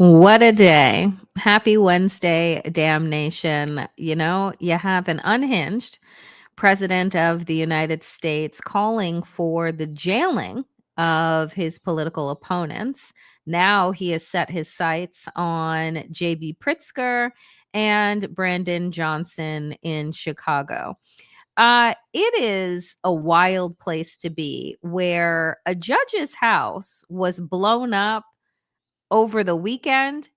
What a day. Happy Wednesday, damnation. You have an unhinged president of the United States calling for the jailing of his political opponents. Now he has set his sights on J.B. Pritzker and Brandon Johnson in Chicago. It is a wild place to be where a judge's house was blown up over the weekend,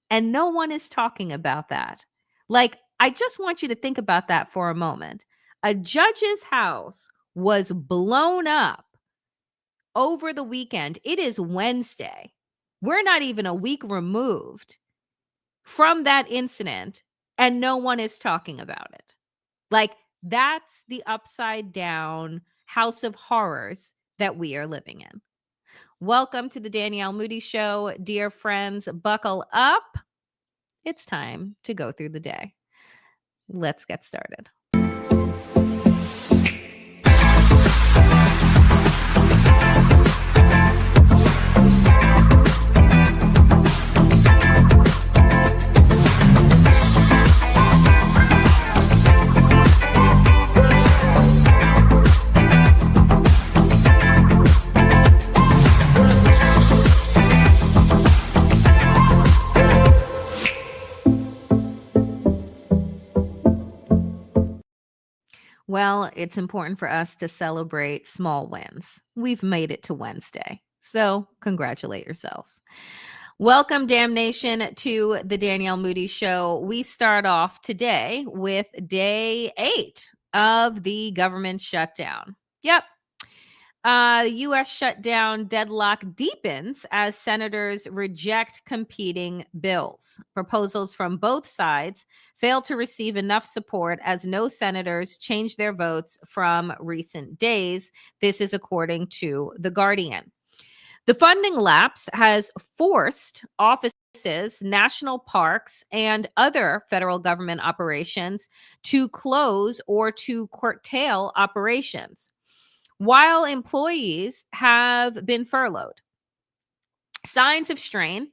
and no one is talking about that. Like, I just want you to think about that for a moment. A judge's house was blown up over the weekend. It is Wednesday. We're not even a week removed from that incident, and no one is talking about it. Like, that's the upside down house of horrors that we are living in. Welcome to the Danielle Moodie Show. Dear friends, buckle up. It's time to go through the day. Let's get started. Well, it's important for us to celebrate small wins. We've made it to Wednesday, so congratulate yourselves. Welcome, damnation, to the Danielle Moodie Show. We start off today with day 8 of the government shutdown. Yep. The U.S. shutdown deadlock deepens as senators reject competing bills. Proposals from both sides fail to receive enough support as no senators changed their votes from recent days. This is according to The Guardian. The funding lapse has forced offices, national parks, and other federal government operations to close or to curtail operations, while employees have been furloughed. Signs of strain,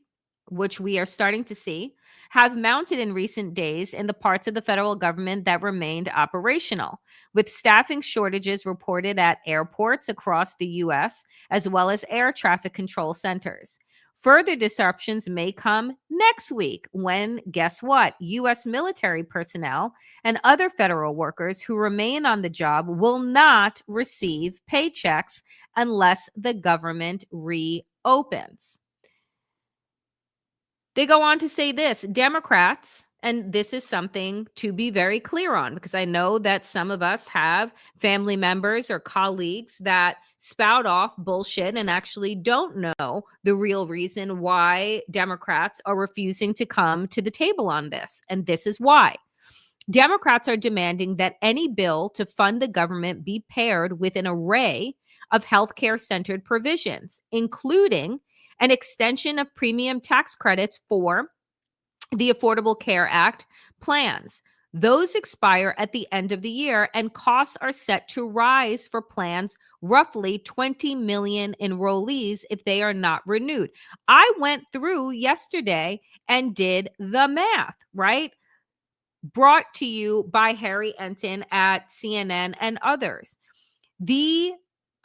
which we are starting to see, have mounted in recent days in the parts of the federal government that remained operational, with staffing shortages reported at airports across the U.S., as well as air traffic control centers. Further disruptions may come next week when, guess what? U.S. military personnel and other federal workers who remain on the job will not receive paychecks unless the government reopens. They go on to say this: Democrats, and this is something to be very clear on, because I know that some of us have family members or colleagues that spout off bullshit and actually don't know the real reason why Democrats are refusing to come to the table on this. And this is why. Democrats are demanding that any bill to fund the government be paired with an array of healthcare-centered provisions, including an extension of premium tax credits for the Affordable Care Act plans. Those expire at the end of the year, and costs are set to rise for plans roughly 20 million enrollees if they are not renewed. I went through yesterday and did the math, right? Brought to you by Harry Enton at CNN and others. The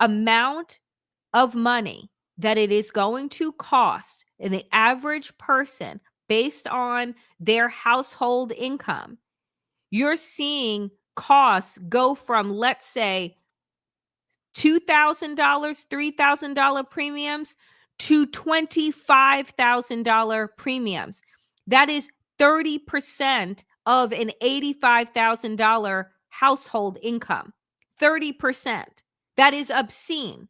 amount of money that it is going to cost in the average person based on their household income, you're seeing costs go from, let's say, $2,000, $3,000 premiums to $25,000 premiums. That is 30% of an $85,000 household income. 30%. That is obscene,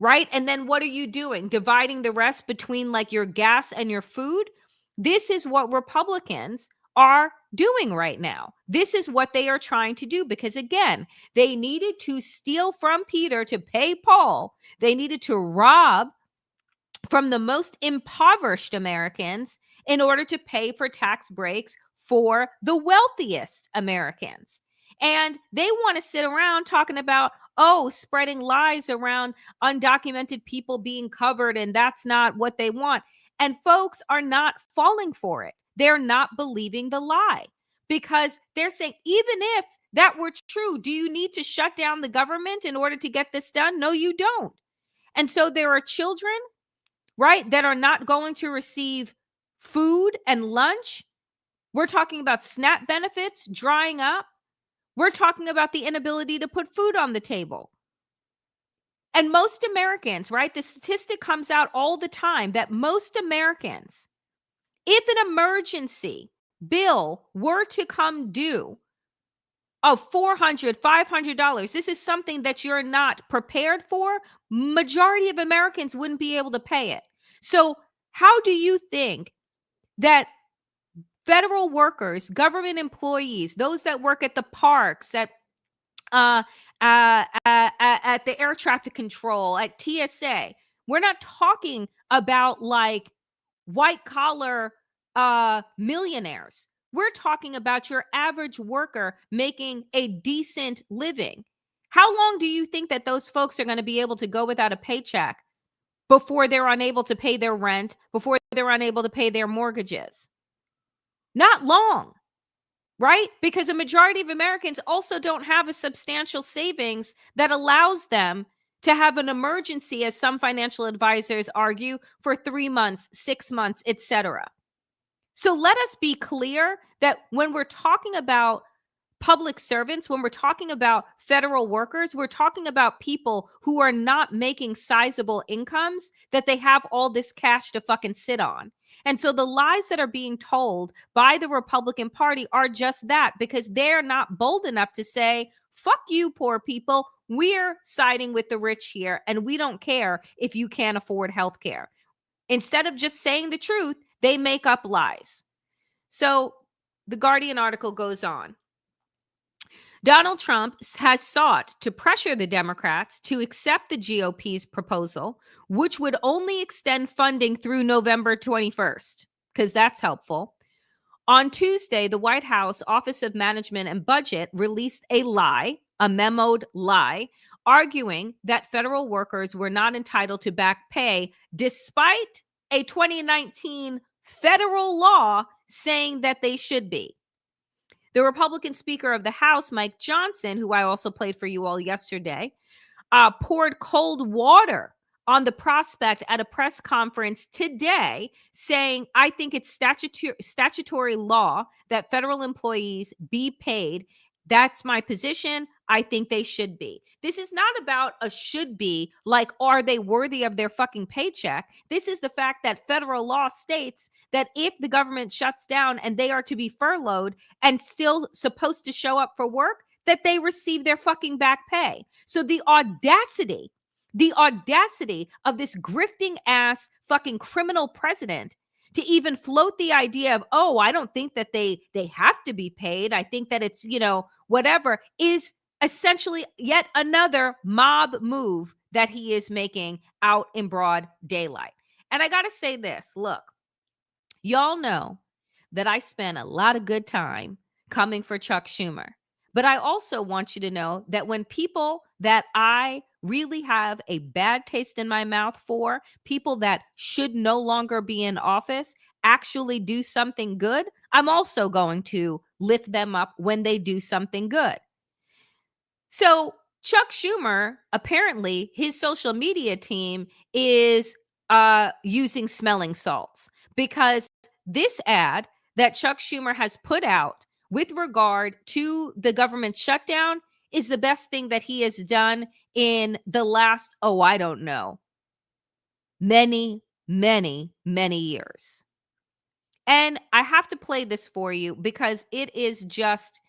right? And then what are you doing? Dividing the rest between like your gas and your food? This is what Republicans are doing right now. This is what they are trying to do, because again, they needed to steal from Peter to pay Paul. They needed to rob from the most impoverished Americans in order to pay for tax breaks for the wealthiest Americans. And they want to sit around talking about, spreading lies around undocumented people being covered, and that's not what they want. And folks are not falling for it. They're not believing the lie because they're saying, even if that were true, do you need to shut down the government in order to get this done? No, you don't. And so there are children, right, that are not going to receive food and lunch. We're talking about SNAP benefits drying up. We're talking about the inability to put food on the table. And most Americans, right, the statistic comes out all the time that most Americans, if an emergency bill were to come due of $400, $500, this is something that you're not prepared for, majority of Americans wouldn't be able to pay it. So how do you think that federal workers, government employees, those that work at the parks, at the air traffic control, at TSA, we're not talking about like white collar millionaires. We're talking about your average worker making a decent living. How long do you think that those folks are going to be able to go without a paycheck before they're unable to pay their rent, before they're unable to pay their mortgages? Not long, right? Because a majority of Americans also don't have a substantial savings that allows them to have an emergency, as some financial advisors argue, for 3 months, 6 months, etc. So let us be clear that when we're talking about public servants, when we're talking about federal workers, we're talking about people who are not making sizable incomes, that they have all this cash to fucking sit on. And so the lies that are being told by the Republican Party are just that, because they're not bold enough to say, fuck you, poor people. We're siding with the rich here, and we don't care if you can't afford health care. Instead of just saying the truth, they make up lies. So the Guardian article goes on. Donald Trump has sought to pressure the Democrats to accept the GOP's proposal, which would only extend funding through November 21st, because that's helpful. On Tuesday, the White House Office of Management and Budget released a lie, a memoed lie, arguing that federal workers were not entitled to back pay despite a 2019 federal law saying that they should be. The Republican Speaker of the House, Mike Johnson, who I also played for you all yesterday, poured cold water on the prospect at a press conference today, saying, I think it's statutory law that federal employees be paid. That's my position. I think they should be. This is not about a should be, like, are they worthy of their fucking paycheck? This is the fact that federal law states that if the government shuts down and they are to be furloughed and still supposed to show up for work, that they receive their fucking back pay. So the audacity of this grifting ass fucking criminal president to even float the idea of, oh, I don't think that they have to be paid. I think that it's, whatever, is essentially yet another mob move that he is making out in broad daylight. And I got to say this, look, y'all know that I spent a lot of good time coming for Chuck Schumer. But I also want you to know that when people that I really have a bad taste in my mouth for, people that should no longer be in office, actually do something good, I'm also going to lift them up when they do something good. So Chuck Schumer, apparently his social media team is using smelling salts, because this ad that Chuck Schumer has put out with regard to the government shutdown is the best thing that he has done in the last, I don't know, many, many, many years. And I have to play this for you because it is just,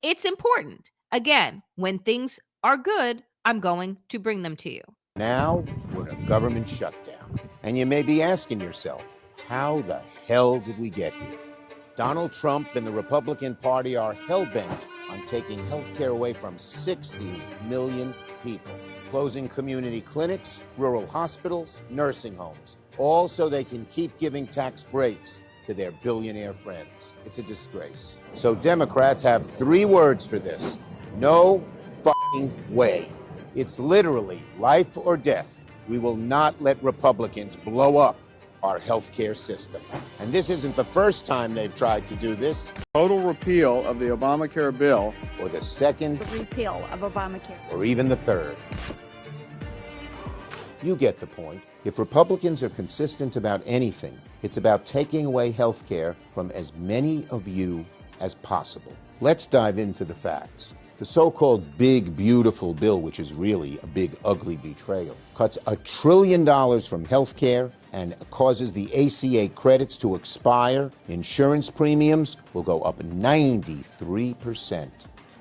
it's important. Again, when things are good, I'm going to bring them to you. Now we're in a government shutdown. And you may be asking yourself, how the hell did we get here? Donald Trump and the Republican Party are hell-bent on taking healthcare away from 60 million people, closing community clinics, rural hospitals, nursing homes, all so they can keep giving tax breaks to their billionaire friends. It's a disgrace. So Democrats have 3 words for this: no fucking way. It's literally life or death. We will not let Republicans blow up our healthcare system. And this isn't the first time they've tried to do this. Total repeal of the Obamacare bill. Or the second. The repeal of Obamacare. Or even the third. You get the point. If Republicans are consistent about anything, it's about taking away health care from as many of you as possible. Let's dive into the facts. The so-called big, beautiful bill, which is really a big, ugly betrayal, cuts $1 trillion from health care and causes the ACA credits to expire. Insurance premiums will go up 93%.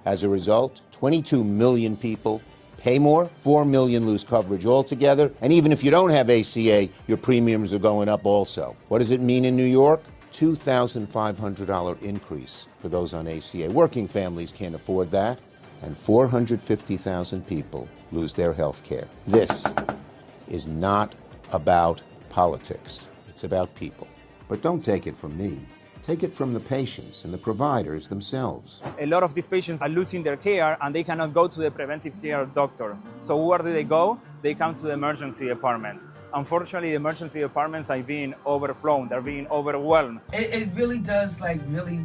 As a result, 22 million people pay more, 4 million lose coverage altogether, and even if you don't have ACA, your premiums are going up also. What does it mean in New York? $2,500 increase for those on ACA. Working families can't afford that, and 450,000 people lose their health care. This is not about politics. It's about people. But don't take it from me. Take it from the patients and the providers themselves. A lot of these patients are losing their care and they cannot go to the preventive care doctor. So where do they go? They come to the emergency department. Unfortunately, the emergency departments are being overflown. They're being overwhelmed. It really does really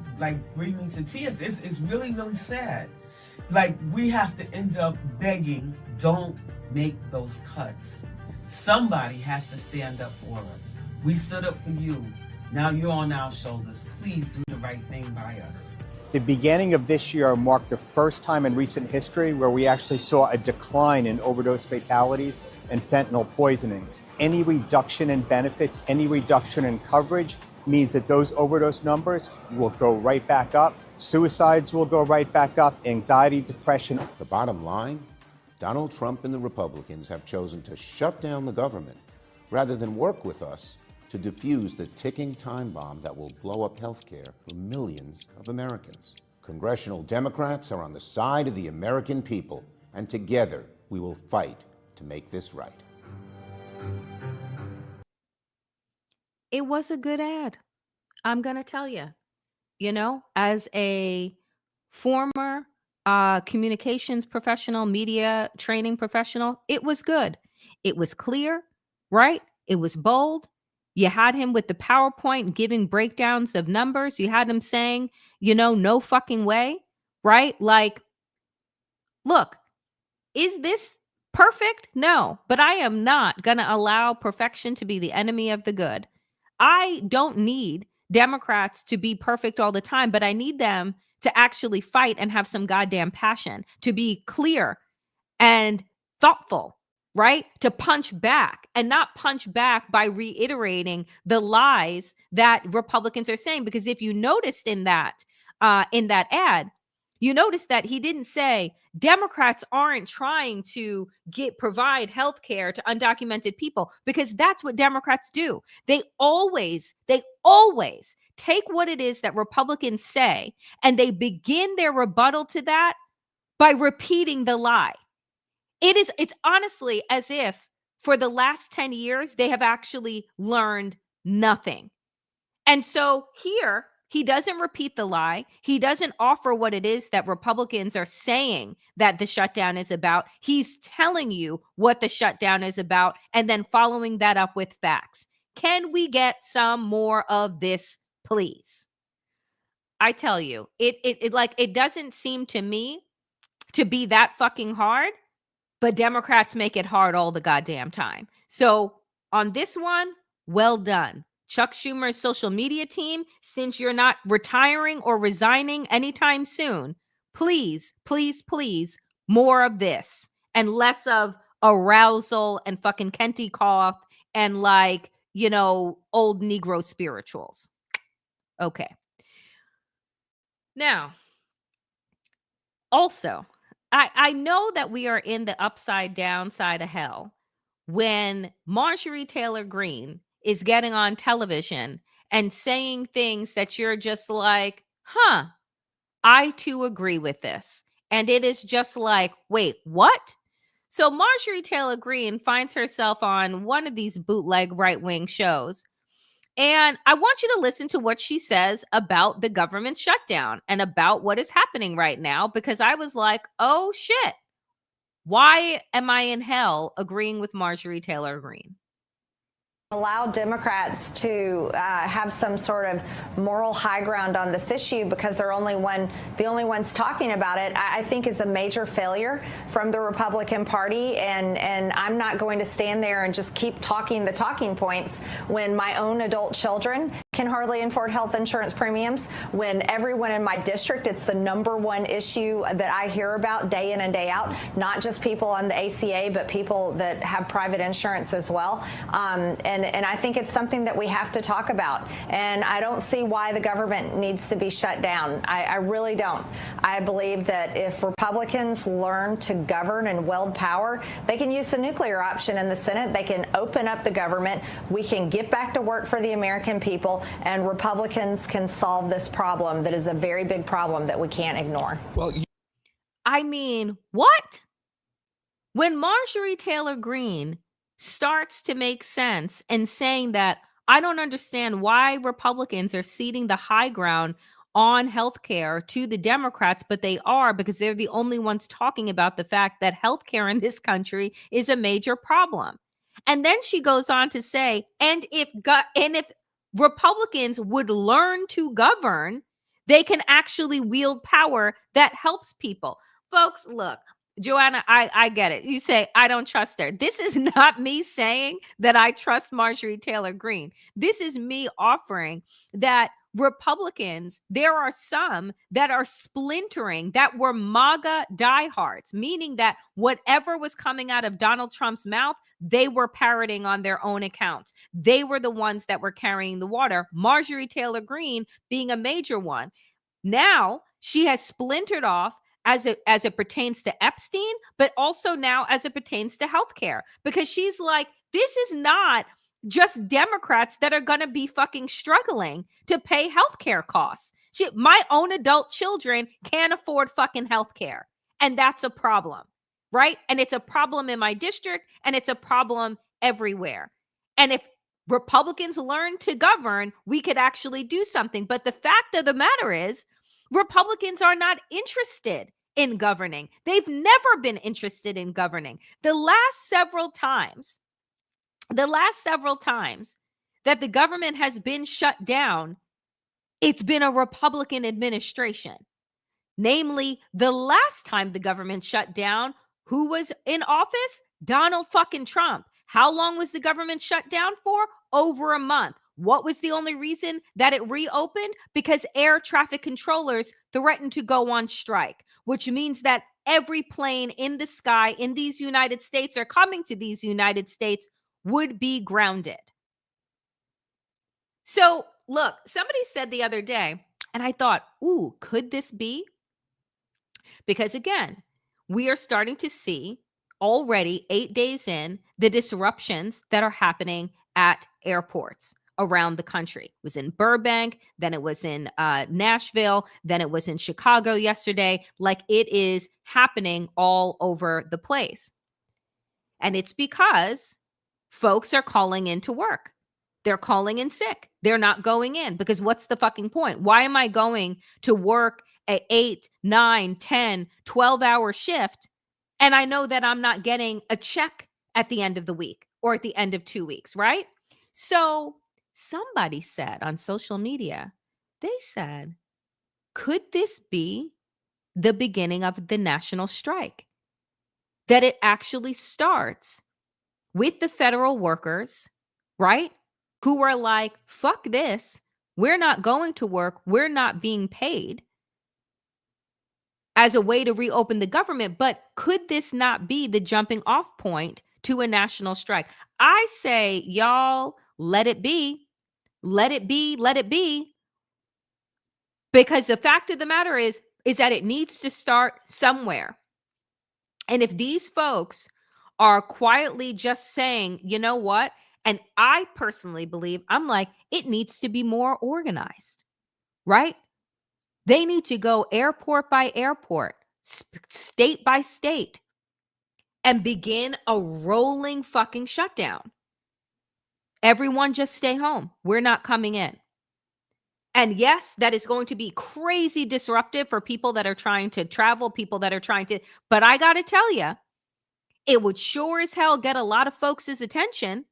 bring me to tears. It's really, really sad. Like, we have to end up begging, don't make those cuts. Somebody has to stand up for us. We stood up for you. Now you're on our shoulders. Please do the right thing by us. The beginning of this year marked the first time in recent history where we actually saw a decline in overdose fatalities and fentanyl poisonings. Any reduction in benefits, any reduction in coverage means that those overdose numbers will go right back up. Suicides will go right back up. Anxiety, depression. The bottom line, Donald Trump and the Republicans have chosen to shut down the government rather than work with us to defuse the ticking time bomb that will blow up healthcare for millions of Americans. Congressional Democrats are on the side of the American people, and together we will fight to make this right. It was a good ad. I'm going to tell you, as a former communications professional, media training professional, it was good. It was clear, right? It was bold. You had him with the PowerPoint giving breakdowns of numbers. You had him saying, no fucking way, right? Like, look, is this perfect? No, but I am not going to allow perfection to be the enemy of the good. I don't need Democrats to be perfect all the time, but I need them to actually fight and have some goddamn passion, to be clear and thoughtful, right? To punch back, and not punch back by reiterating the lies that Republicans are saying. Because if you noticed in that ad, you notice that he didn't say Democrats aren't trying to provide health care to undocumented people, because that's what Democrats do. They always take what it is that Republicans say and they begin their rebuttal to that by repeating the lie. It's honestly as if for the last 10 years, they have actually learned nothing. And so here, he doesn't repeat the lie. He doesn't offer what it is that Republicans are saying that the shutdown is about. He's telling you what the shutdown is about and then following that up with facts. Can we get some more of this, please? I tell you, it doesn't seem to me to be that fucking hard, but Democrats make it hard all the goddamn time. So on this one, well done. Chuck Schumer's social media team, since you're not retiring or resigning anytime soon, please, please, please, more of this and less of arousal and fucking Kenty cough and old Negro spirituals. Okay. Now, also, I know that we are in the upside down side of hell when Marjorie Taylor Greene is getting on television and saying things that you're just like, I too agree with this. And it is just like, wait, what? So Marjorie Taylor Greene finds herself on one of these bootleg right-wing shows. And I want you to listen to what she says about the government shutdown and about what is happening right now, because I was like, oh shit, why am I in hell agreeing with Marjorie Taylor Greene? allow Democrats to have some sort of moral high ground on this issue because they're the only ones talking about it, I think is a major failure from the Republican Party. And I'm not going to stand there and just keep talking the talking points when my own adult children can hardly afford health insurance premiums, when everyone in my district, it's the #1 issue that I hear about day in and day out, not just people on the ACA, but people that have private insurance as well. And I think it's something that we have to talk about. And I don't see why the government needs to be shut down. I really don't. I believe that if Republicans learn to govern and wield power, they can use the nuclear option in the Senate. They can open up the government. We can get back to work for the American people, and Republicans can solve this problem that is a very big problem that we can't ignore. Well, I mean, what? When Marjorie Taylor Greene starts to make sense and saying that I don't understand why Republicans are ceding the high ground on healthcare to the Democrats, but they are, because they're the only ones talking about the fact that healthcare in this country is a major problem. And then she goes on to say, and if Republicans would learn to govern, they can actually wield power that helps people. Folks, look, Joanna, I get it. You say, I don't trust her. This is not me saying that I trust Marjorie Taylor Greene. This is me offering that Republicans, there are some that are splintering, that were MAGA diehards, meaning that whatever was coming out of Donald Trump's mouth, they were parroting on their own accounts. They were the ones that were carrying the water. Marjorie Taylor Greene being a major one. Now she has splintered off as it pertains to Epstein, but also now as it pertains to healthcare, because she's like, this is not just Democrats that are going to be fucking struggling to pay healthcare costs. My own adult children can't afford fucking healthcare, and that's a problem, right? And it's a problem in my district, and it's a problem everywhere. And if Republicans learn to govern, we could actually do something. But the fact of the matter is, Republicans are not interested in governing. They've never been interested in governing. The last several times that the government has been shut down, it's been a Republican administration. Namely, the last time the government shut down, who was in office? Donald fucking Trump. How long was the government shut down for? Over a month. What was the only reason that it reopened? Because air traffic controllers threatened to go on strike, which means that every plane in the sky in these United States or coming to these United States would be grounded. So look, somebody said the other day, and I thought, ooh, could this be? Because again, we are starting to see already 8 days in the disruptions that are happening at airports around the country. It was in Burbank, then it was in Nashville, then it was in Chicago yesterday. Like, it is happening all over the place. And it's because folks are calling in to work. They're calling in sick. They're not going in, because what's the fucking point? Why am I going to work an 8, 9, 10, 12-hour shift, and I know that I'm not getting a check at the end of the week or at the end of 2 weeks, right? So somebody said on social media, they said, could this be the beginning of the national strike? That it actually starts with the federal workers, right? Who are like, fuck this. We're not going to work. We're not being paid, as a way to reopen the government. But could this not be the jumping off point to a national strike? I say, y'all, let it be. Let it be. Let it be. Because the fact of the matter is that it needs to start somewhere. And if these folks are quietly just saying, you know what? And I personally believe, I'm like, it needs to be more organized, right? They need to go airport by airport, state by state, and begin a rolling fucking shutdown. Everyone just stay home. We're not coming in. And yes, that is going to be crazy disruptive for people that are trying to travel, people that are trying to, but I got to tell you, it would sure as hell get a lot of folks' attention.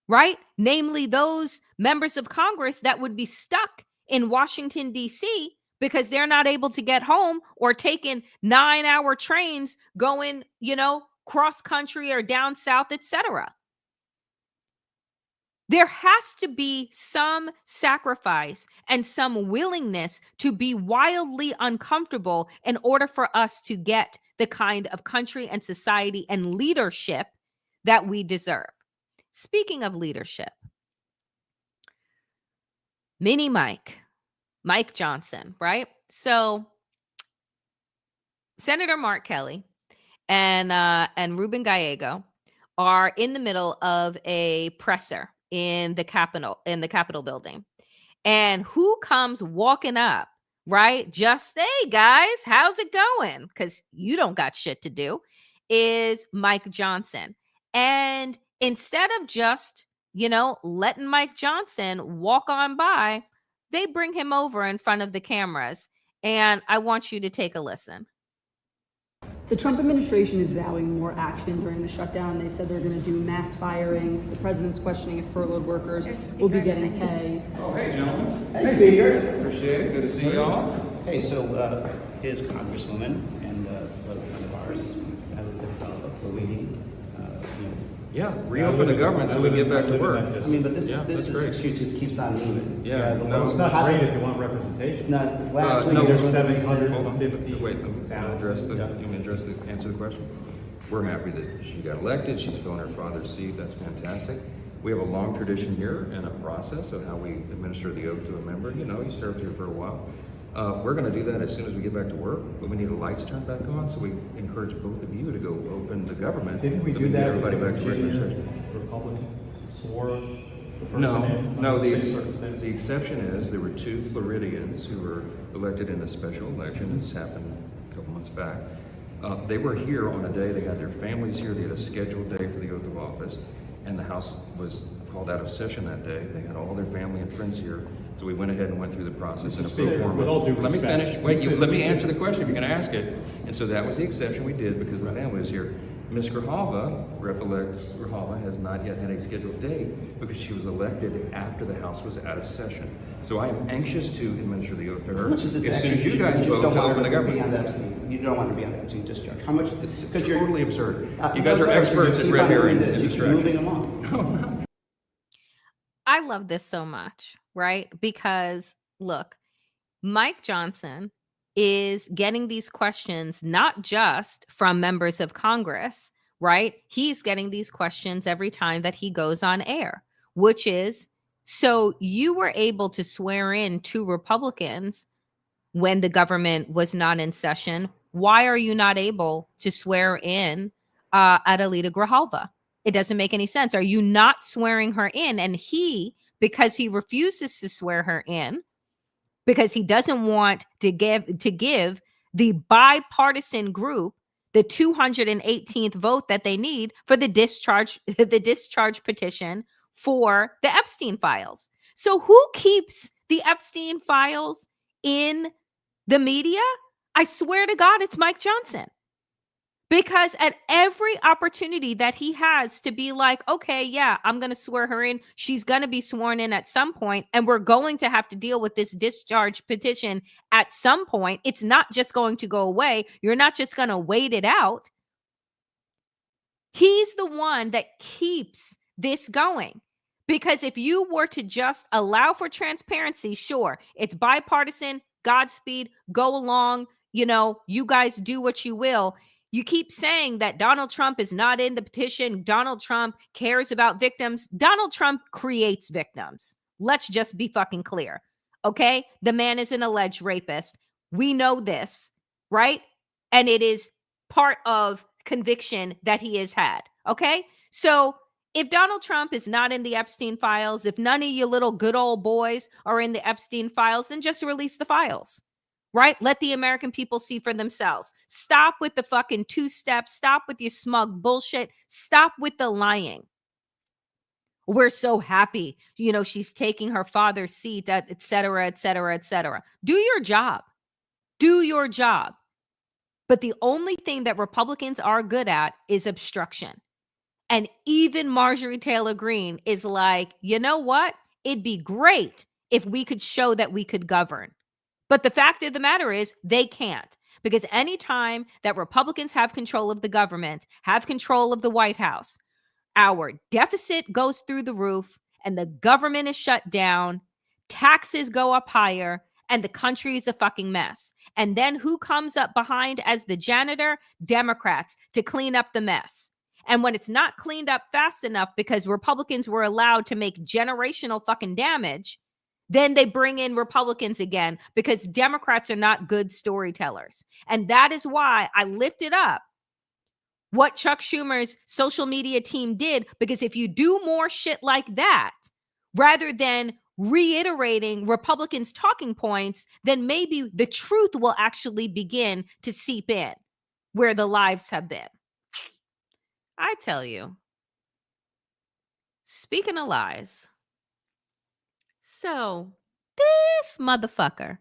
right? Namely, those members of Congress that would be stuck in Washington, D.C., because they're not able to get home or taking 9-hour trains going, cross country or down south, etc. There has to be some sacrifice and some willingness to be wildly uncomfortable in order for us to get the kind of country and society and leadership that we deserve. Speaking of leadership, Mini Mike Johnson, right? So Senator Mark Kelly and Ruben Gallego are in the middle of a presser in the Capitol building. And who comes walking up, right? Just, hey guys, how's it going? Because you don't got shit to do, is Mike Johnson. And instead of just, letting Mike Johnson walk on by, they bring him over in front of the cameras. And I want you to take a listen. The Trump administration is vowing more action during the shutdown. They've said they're going to do mass firings. The president's questioning if furloughed workers will be getting pay. Oh, hey, gentlemen. Hey, Speaker. Appreciate it. Good to see y'all. Hey, so his congresswoman and a friend of ours, I looked at the leading. Yeah, reopen the government so we can get back to work. I mean, but this excuse just keeps on moving. Yeah, no, it's not great if you want representation. Not last week. No, There's 750. Wait, answer the question. We're happy that she got elected. She's filling her father's seat. That's fantastic. We have a long tradition here and a process of how we administer the oath to a member. You served here for a while. We're going to do that as soon as we get back to work, but we need the lights turned back on, so we encourage both of you to go open the government. Didn't we so do we that? Get everybody back to Republican swore the person No. in The exception is there were 2 Floridians who were elected in a special election. This happened a couple months back. They were here on a day. They had their families here. They had a scheduled day for the oath of office, and the House was called out of session that day. They had all their family and friends here. So we went ahead and went through the process in a pro forma. Let me finish. Wait, let me answer the question if you're going to ask it. And so that was the exception we did because the family was here. Ms. Grijalva, Rep-elect Grijalva, has not yet had a scheduled date because she was elected after the House was out of session. So I am anxious to administer the oath to her as soon as you guys vote to open the government. You don't want to be on the Epstein discharge. How much? It's totally absurd. You guys are experts at red herrings and distractions. Moving along. I love this so much, right? Because look, Mike Johnson is getting these questions not just from members of Congress, right? He's getting these questions every time that he goes on air, which is, so you were able to swear in 2 Republicans when the government was not in session. Why are you not able to swear in Adelita Grijalva? It doesn't make any sense. Are you not swearing her in? And he, because he refuses to swear her in, because he doesn't want to give the bipartisan group the 218th vote that they need for the discharge petition for the Epstein files. So who keeps the Epstein files in the media? I swear to God, it's Mike Johnson. Because at every opportunity that he has to be like, okay, yeah, I'm going to swear her in. She's going to be sworn in at some point, and we're going to have to deal with this discharge petition at some point. It's not just going to go away. You're not just going to wait it out. He's the one that keeps this going. Because if you were to just allow for transparency, sure, it's bipartisan, Godspeed, go along, you guys do what you will. You keep saying that Donald Trump is not in the petition. Donald Trump cares about victims. Donald Trump creates victims. Let's just be fucking clear. Okay? The man is an alleged rapist. We know this, right? And it is part of conviction that he has had. Okay? So if Donald Trump is not in the Epstein files, if none of you little good old boys are in the Epstein files, then just release the files. Right? Let the American people see for themselves. Stop with the fucking 2-step. Stop with your smug bullshit. Stop with the lying. We're so happy. She's taking her father's seat, et cetera, et cetera, et cetera. Do your job. Do your job. But the only thing that Republicans are good at is obstruction. And even Marjorie Taylor Greene is like, you know what? It'd be great if we could show that we could govern. But the fact of the matter is they can't, because anytime that Republicans have control of the government, have control of the White House, our deficit goes through the roof and the government is shut down, taxes go up higher, and the country is a fucking mess. And then who comes up behind as the janitor? Democrats, to clean up the mess. And when it's not cleaned up fast enough because Republicans were allowed to make generational fucking damage, then they bring in Republicans again because Democrats are not good storytellers. And that is why I lifted up what Chuck Schumer's social media team did, because if you do more shit like that, rather than reiterating Republicans' talking points, then maybe the truth will actually begin to seep in where the lives have been. I tell you, speaking of lies, so this motherfucker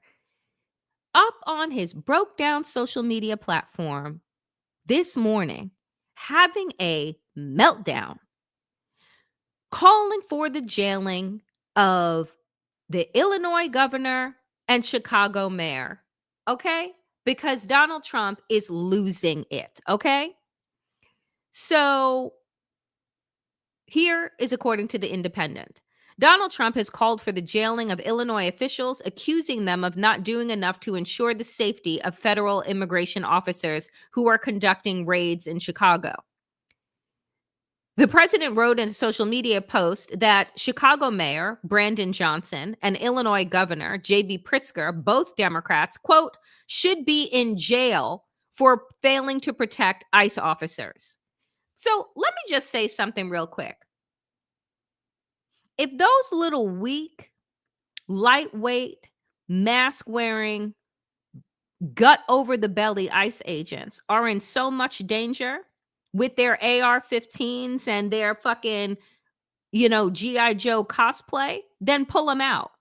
up on his broke down social media platform this morning, having a meltdown, calling for the jailing of the Illinois governor and Chicago mayor, okay? Because Donald Trump is losing it, okay? So here is according to The Independent. Donald Trump has called for the jailing of Illinois officials, accusing them of not doing enough to ensure the safety of federal immigration officers who are conducting raids in Chicago. The president wrote in a social media post that Chicago Mayor Brandon Johnson and Illinois Governor J.B. Pritzker, both Democrats, quote, should be in jail for failing to protect ICE officers. So let me just say something real quick. If those little weak, lightweight, mask-wearing, gut-over-the-belly ICE agents are in so much danger with their AR-15s and their fucking, G.I. Joe cosplay, then pull them out.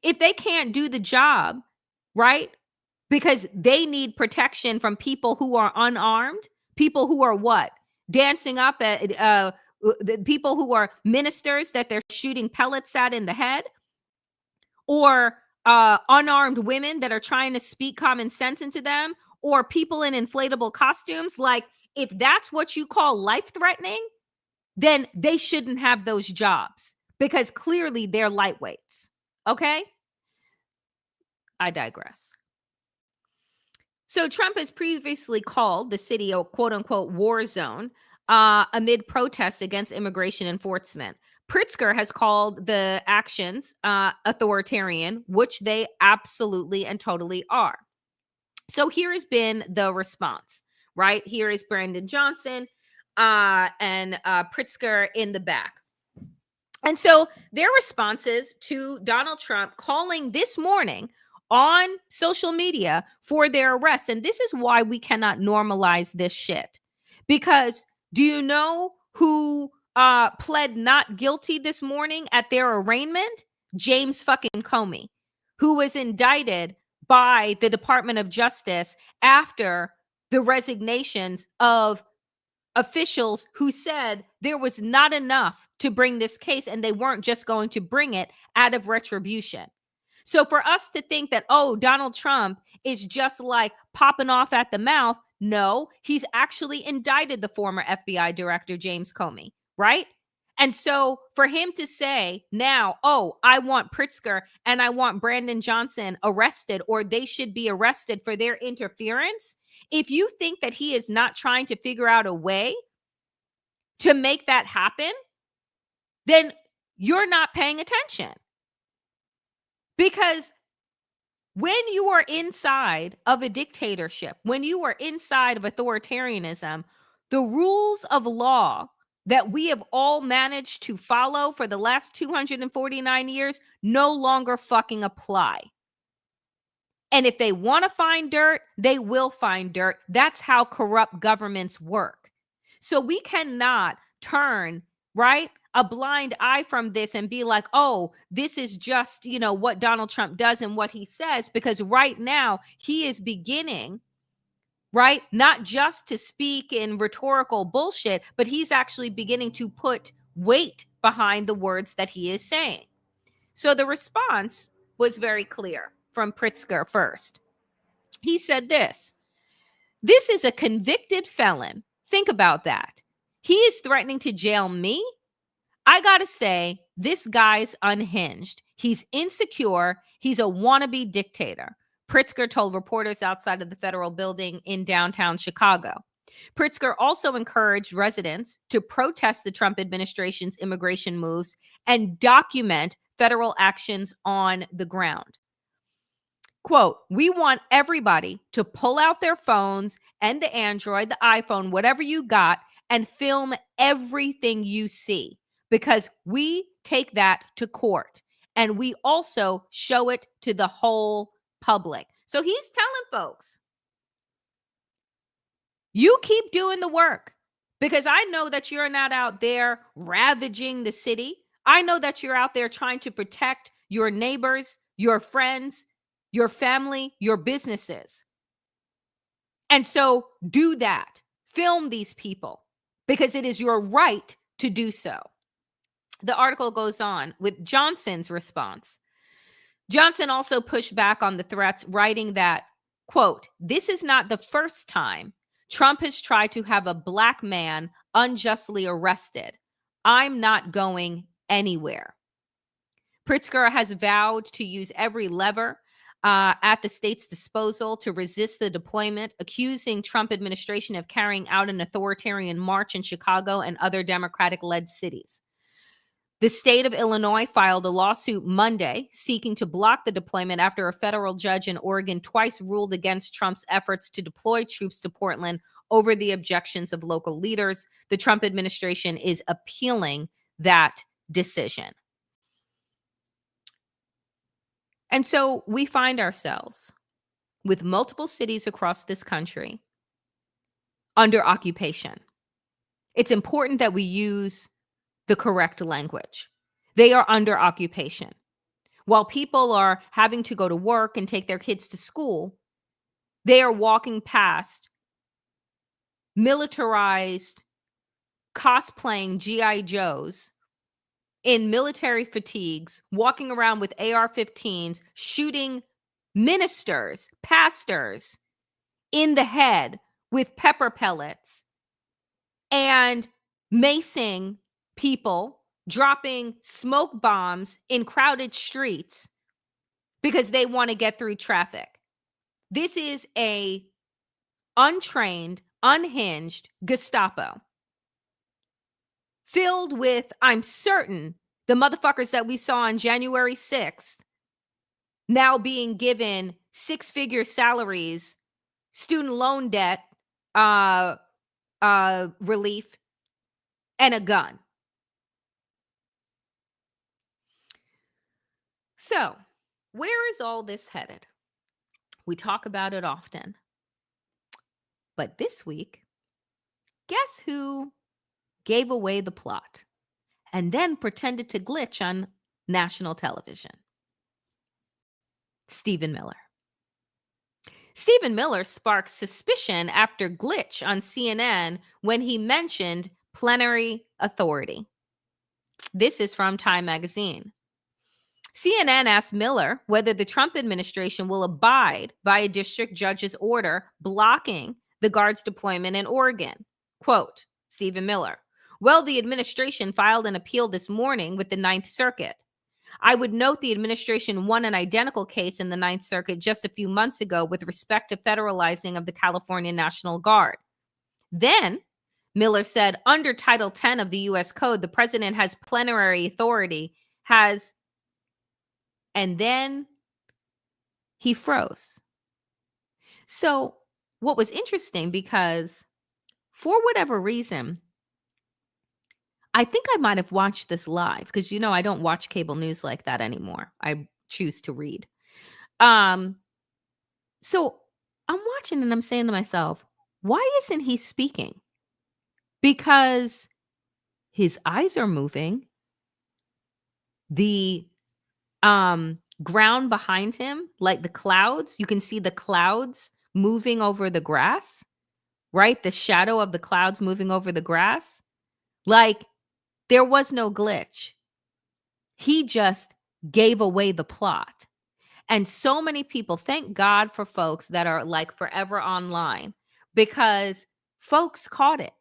If they can't do the job, right, because they need protection from people who are unarmed, people who are what? Dancing up at the people who are ministers that they're shooting pellets at in the head, or unarmed women that are trying to speak common sense into them, or people in inflatable costumes. Like, if that's what you call life-threatening, then they shouldn't have those jobs because clearly they're lightweights. Okay? I digress. So Trump has previously called the city a quote-unquote war zone amid protests against immigration enforcement. Pritzker has called the actions authoritarian, which they absolutely and totally are. So here has been the response, right? Here is Brandon Johnson and Pritzker in the back. And so their responses to Donald Trump calling this morning on social media for their arrests. And this is why we cannot normalize this shit. Because do you know who pled not guilty this morning at their arraignment? James fucking Comey, who was indicted by the Department of Justice after the resignations of officials who said there was not enough to bring this case and they weren't just going to bring it out of retribution. So for us to think that, oh, Donald Trump is just like popping off at the mouth, no, he's actually indicted the former FBI director, James Comey, right? And so for him to say now, oh, I want Pritzker and I want Brandon Johnson arrested, or they should be arrested for their interference, if you think that he is not trying to figure out a way to make that happen, then you're not paying attention. Because when you are inside of a dictatorship, when you are inside of authoritarianism, the rules of law that we have all managed to follow for the last 249 years no longer fucking apply. And if they want to find dirt, they will find dirt. That's how corrupt governments work. So we cannot turn, right, a blind eye from this and be like, oh, this is just, what Donald Trump does and what he says, because right now he is beginning right? Not just to speak in rhetorical bullshit, but he's actually beginning to put weight behind the words that he is saying. So the response was very clear from Pritzker first. He said this is a convicted felon. Think about that. He is threatening to jail me. I got to say, this guy's unhinged. He's insecure. He's a wannabe dictator, Pritzker told reporters outside of the federal building in downtown Chicago. Pritzker also encouraged residents to protest the Trump administration's immigration moves and document federal actions on the ground. Quote, we want everybody to pull out their phones and the Android, the iPhone, whatever you got, and film everything you see, because we take that to court and we also show it to the whole public. So he's telling folks, you keep doing the work, because I know that you're not out there ravaging the city. I know that you're out there trying to protect your neighbors, your friends, your family, your businesses. And so do that. Film these people, because it is your right to do so. The article goes on with Johnson's response. Johnson also pushed back on the threats, writing that, quote, this is not the first time Trump has tried to have a black man unjustly arrested. I'm not going anywhere. Pritzker has vowed to use every lever at the state's disposal to resist the deployment, accusing Trump administration of carrying out an authoritarian march in Chicago and other Democratic-led cities. The state of Illinois filed a lawsuit Monday seeking to block the deployment after a federal judge in Oregon twice ruled against Trump's efforts to deploy troops to Portland over the objections of local leaders. The Trump administration is appealing that decision. And so we find ourselves with multiple cities across this country under occupation. It's important that we use the correct language. They are under occupation. While people are having to go to work and take their kids to school, they are walking past militarized, cosplaying G.I. Joes in military fatigues, walking around with AR-15s, shooting ministers, pastors in the head with pepper pellets, and macing people, dropping smoke bombs in crowded streets because they want to get through traffic. This is a untrained, unhinged Gestapo filled with, I'm certain, the motherfuckers that we saw on January 6th now being given six-figure salaries, student loan debt relief, and a gun. So, where is all this headed? We talk about it often. But this week, guess who gave away the plot and then pretended to glitch on national television? Stephen Miller. Stephen Miller sparked suspicion after glitch on CNN when he mentioned plenary authority. This is from Time magazine. CNN asked Miller whether the Trump administration will abide by a district judge's order blocking the Guard's deployment in Oregon. Quote, Stephen Miller, well, the administration filed an appeal this morning with the Ninth Circuit. I would note the administration won an identical case in the Ninth Circuit just a few months ago with respect to federalizing of the California National Guard. Then, Miller said, under Title 10 of the U.S. Code, the president has plenary authority, and then he froze. So what was interesting, because for whatever reason, I think I might have watched this live, because, you know, I don't watch cable news like that anymore. I choose to read. So I'm watching and I'm saying to myself, why isn't he speaking? Because his eyes are moving. The ground behind him, like the clouds, you can see the clouds moving over the grass, right? The shadow of the clouds moving over the grass. Like, there was no glitch. He just gave away the plot. And so many people, thank God for folks that are like forever online, because folks caught it.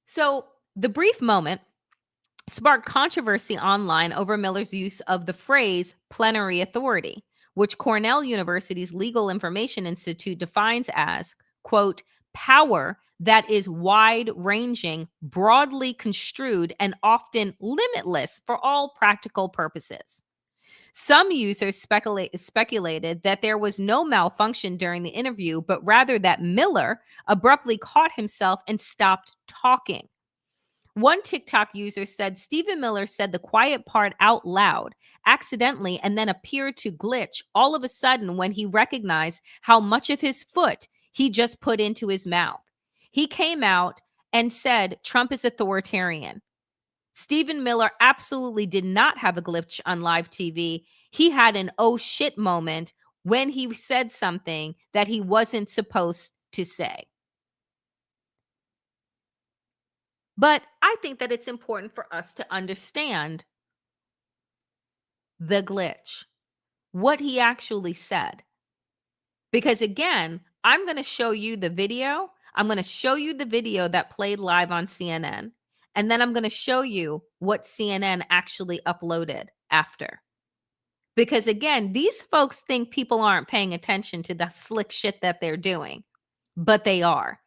So the brief moment sparked controversy online over Miller's use of the phrase plenary authority, which Cornell University's Legal Information Institute defines as, quote, power that is wide-ranging, broadly construed, and often limitless for all practical purposes. Some users speculated that there was no malfunction during the interview, but rather that Miller abruptly caught himself and stopped talking. One TikTok user said Stephen Miller said the quiet part out loud, accidentally, and then appeared to glitch all of a sudden when he recognized how much of his foot he just put into his mouth. He came out and said Trump is authoritarian. Stephen Miller absolutely did not have a glitch on live TV. He had an oh shit moment when he said something that he wasn't supposed to say. But I think that it's important for us to understand the glitch, what he actually said. Because again, I'm going to show you the video. I'm going to show you the video that played live on CNN. And then I'm going to show you what CNN actually uploaded after. Because again, these folks think people aren't paying attention to the slick shit that they're doing, but they are.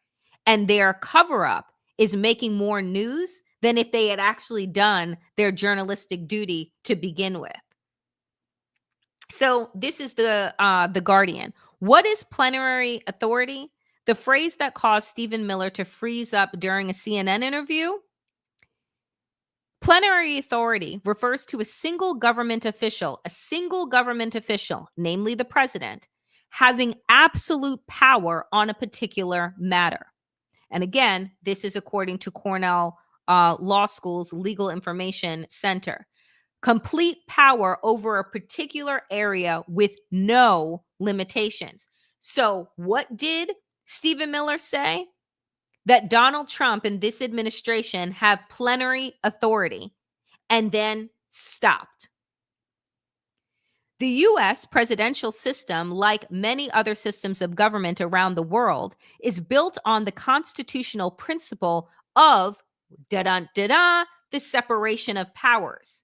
And their cover-up is making more news than if they had actually done their journalistic duty to begin with. So this is the Guardian. What is plenary authority? The phrase that caused Stephen Miller to freeze up during a CNN interview. Plenary authority refers to a single government official, namely the president, having absolute power on a particular matter. And again, this is according to Cornell Law School's Legal Information Center. Complete power over a particular area with no limitations. So what did Stephen Miller say? That Donald Trump and this administration have plenary authority, and then stopped. The U.S. presidential system, like many other systems of government around the world, is built on the constitutional principle of the separation of powers,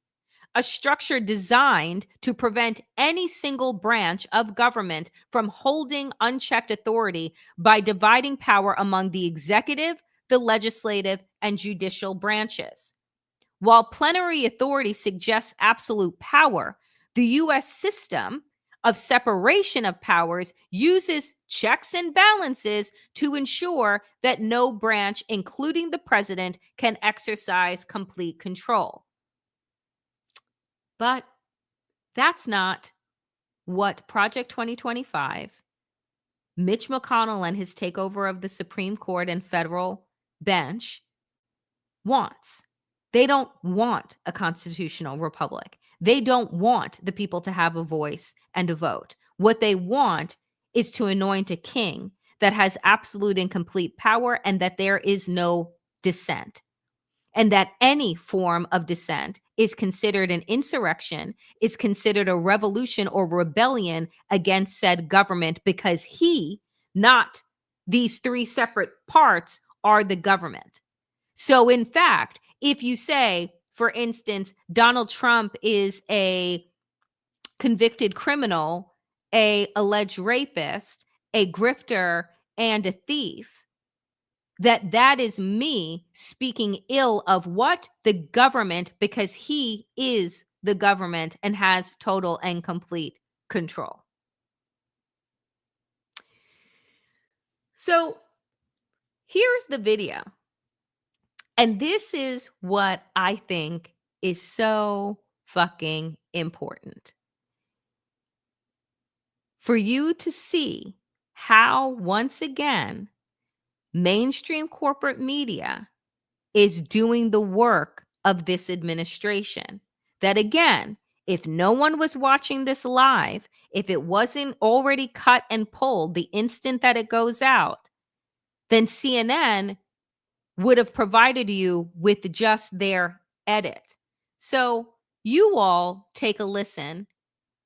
a structure designed to prevent any single branch of government from holding unchecked authority by dividing power among the executive, the legislative, and judicial branches. While plenary authority suggests absolute power, the U.S. system of separation of powers uses checks and balances to ensure that no branch, including the president, can exercise complete control. But that's not what Project 2025, Mitch McConnell and his takeover of the Supreme Court and federal bench wants. They don't want a constitutional republic. They don't want the people to have a voice and a vote. What they want is to anoint a king that has absolute and complete power, and that there is no dissent. And that any form of dissent is considered an insurrection, is considered a revolution or rebellion against said government, because he, not these three separate parts, are the government. So in fact, if you say, for instance, Donald Trump is a convicted criminal, a alleged rapist, a grifter, and a thief, that is me speaking ill of what? The government, because he is the government and has total and complete control. So here's the video. And this is what I think is so fucking important. For you to see how, once again, mainstream corporate media is doing the work of this administration. That again, If no one was watching this live, if it wasn't already cut and pulled the instant that it goes out, then CNN would have provided you with just their edit. So you all take a listen